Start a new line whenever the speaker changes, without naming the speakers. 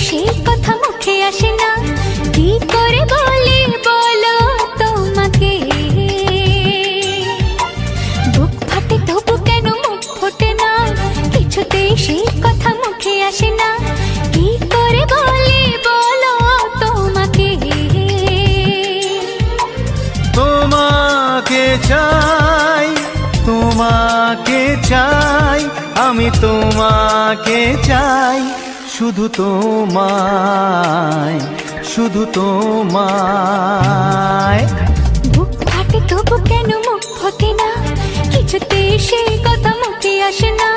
সেই কথা মুখে আসে না, কি করে বলি বলো তোমাকে। বুক ফাটে তবু কেন মুখ ফোটে না, কিছুতেই সেই কথা মুখে আসে না, কি করে বলি বলো তোমাকে।
তোমাকে চাই, তোমাকে চাই, আমি তোমাকে চাই, শুধু তোমায়, শুধু তোমায়।
বুক ফাটে তবু কেন মুখ ফোটে না, কিছুতেই সেই কথা মুখে আসে না,